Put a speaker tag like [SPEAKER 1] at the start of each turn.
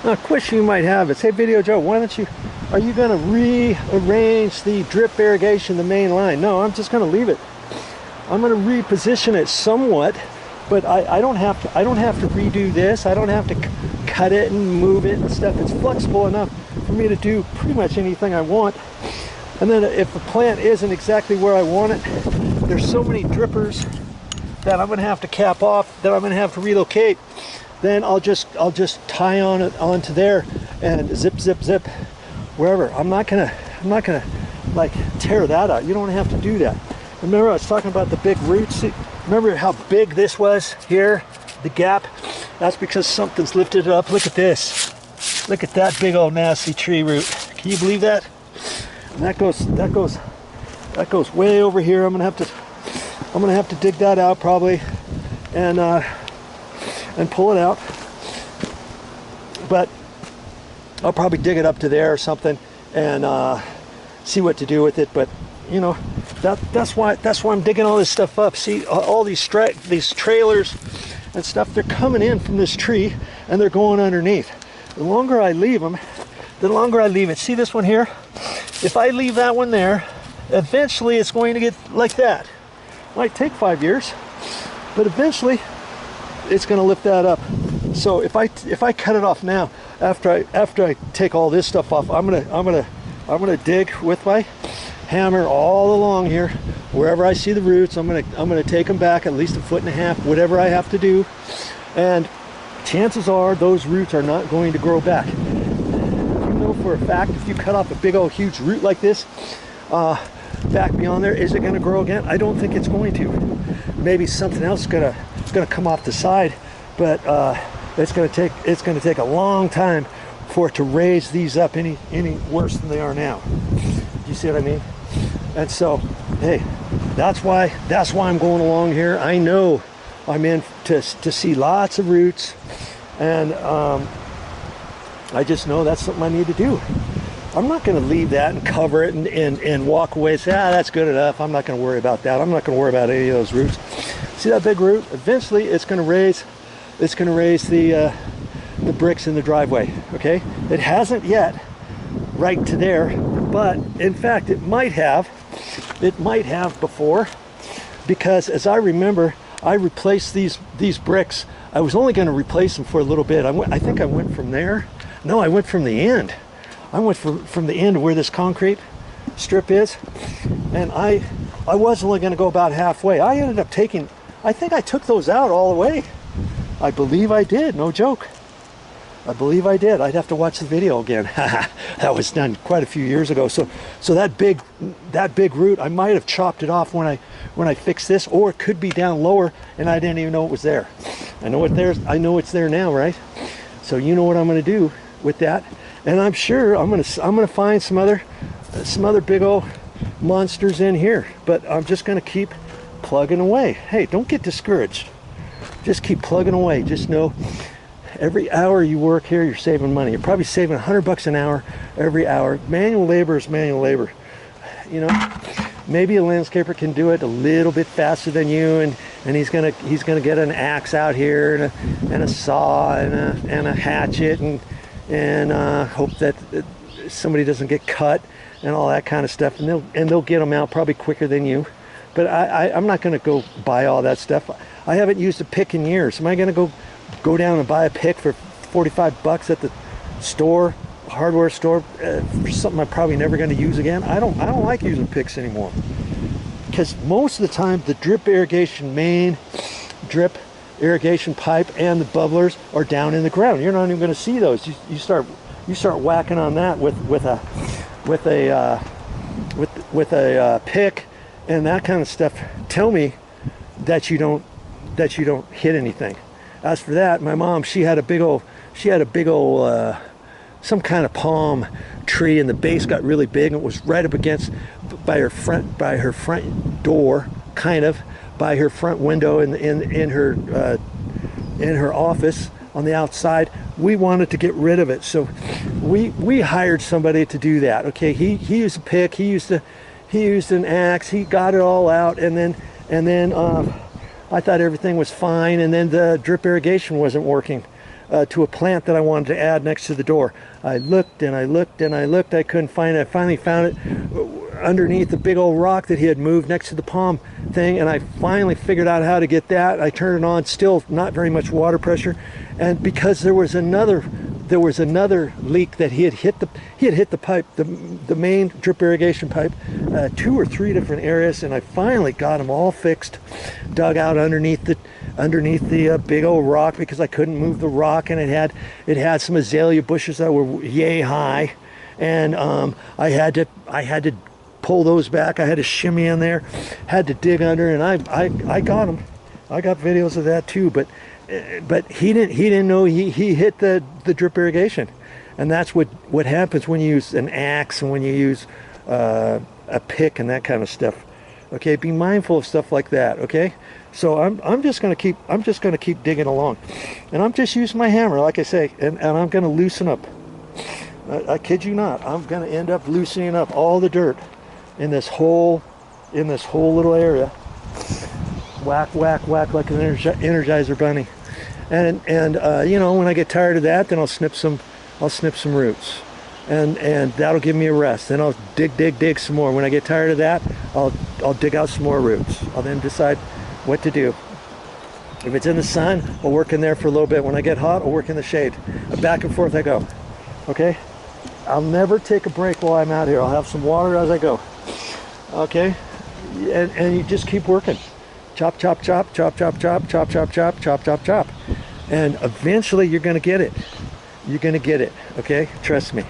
[SPEAKER 1] Now, a question you might have is, hey, VideoJoe, why don't you, are you going to rearrange the drip irrigation, the main line? No, I'm just going to leave it. I'm going to reposition it somewhat, but I don't have to redo this. I don't have to cut it and move it and stuff. It's flexible enough for me to do pretty much anything I want. And then if the plant isn't exactly where I want it, there's so many drippers that I'm going to have to cap off, that I'm going to have to relocate. Then I'll just tie on it onto there and zip wherever. I'm not gonna like tear that out. You don't have to do that. Remember I was talking about the big roots? Remember how big this was here, the gap? That's because something's lifted it up. Look at this. Look at that big old nasty tree root. Can you believe that? And that goes way over here. I'm gonna have to dig that out probably and pull it out, but I'll probably dig it up to there or something and see what to do with it. But you know, that's why I'm digging all this stuff up. See, all these trailers and stuff, they're coming in from this tree and they're going underneath. The longer I leave them, the longer I leave it. See this one here? If I leave that one there, eventually it's going to get like that. Might take 5 years, but eventually it's going to lift that up. So if I cut it off now, after I take all this stuff off, I'm gonna dig with my hammer all along here, wherever I see the roots. I'm gonna take them back at least 1.5 feet, whatever I have to do, and chances are those roots are not going to grow back. You know for a fact, if you cut off a big old huge root like this, back beyond there, is it going to grow again? I don't think it's going to. Maybe something else is going to come off the side, but it's going to take a long time for it to raise these up any worse than they are now. You see what I mean? And so, hey, that's why I'm going along here. I know I'm in to see lots of roots, and I just know that's something I need to do. I'm not going to leave that and cover it and walk away and say, that's good enough. I'm not going to worry about that. I'm not going to worry about any of those roots. See that big root? Eventually it's going to raise the bricks in the driveway. Okay, it hasn't yet right to there, but in fact it might have before, because as I remember, I replaced these bricks. I was only going to replace them for a little bit. I think I went from there. No, I went from the end. I went from the end where this concrete strip is, and I was only going to go about halfway. I ended up I think I took those out all the way. I believe I did, no joke. I believe I did. I'd have to watch the video again. That was done quite a few years ago. So that big root, I might have chopped it off when I fixed this, or it could be down lower and I didn't even know it was there. I know it's there now, right? So you know what I'm going to do with that. And I'm sure I'm gonna find some other big old monsters in here, but I'm just gonna keep plugging away. Hey, don't get discouraged. Just keep plugging away. Just know every hour you work here, you're saving money. You're probably saving $100 an hour every hour. Manual labor is manual labor. You know, maybe a landscaper can do it a little bit faster than you, and he's gonna get an axe out here and a saw and a hatchet and hope that somebody doesn't get cut and all that kind of stuff, and they'll get them out probably quicker than you. But I'm not going to go buy all that stuff. I haven't used a pick in years. Am I going to go down and buy a pick for $45 at the store, hardware store, for something I'm probably never going to use again? I don't like using picks anymore, because most of the time the drip irrigation pipe and the bubblers are down in the ground. You're not even going to see those. You start whacking on that with a pick and that kind of stuff. Tell me that you don't hit anything. As for that, my mom, she had a big old some kind of palm tree, and the base got really big, and it was right up against by her front door, kind of by her front window in her office on the outside. We wanted to get rid of it, so we hired somebody to do that. Okay, he used a pick, he used an axe, he got it all out, and then I thought everything was fine, and then the drip irrigation wasn't working. to a plant that I wanted to add next to the door. I looked and I looked and I looked. I couldn't find it. I finally found it underneath the big old rock that he had moved next to the palm thing, and I finally figured out how to get that. I turned it on, still not very much water pressure, and because there was another leak that he had hit the pipe, the main drip irrigation pipe, 2 or 3 different areas, and I finally got them all fixed, dug out underneath the big old rock, because I couldn't move the rock, and it had some azalea bushes that were yay high, and I had to pull those back. I had to shimmy in there, had to dig under, and I got them. I got videos of that too, but he didn't know he hit the drip irrigation. And that's what happens when you use an axe and when you use a pick and that kind of stuff. Okay, be mindful of stuff like that. Okay, so I'm just gonna keep digging along, and I'm just using my hammer, like I say, and I'm gonna loosen up. I kid you not, I'm gonna end up loosening up all the dirt in this whole little area. Whack, whack, whack, like an Energizer bunny. And you know, when I get tired of that, then I'll snip some roots, and that'll give me a rest. Then I'll dig some more. When I get tired of that, I'll dig out some more roots. I'll then decide what to do. If it's in the sun, I'll work in there for a little bit. When I get hot, I'll work in the shade. Back and forth I go. Okay, I'll never take a break while I'm out here. I'll have some water as I go. Okay, and you just keep working. Chop, chop, chop, chop, chop, chop, chop, chop, chop, chop, chop, chop. And eventually you're going to get it. You're going to get it. Okay? Trust me.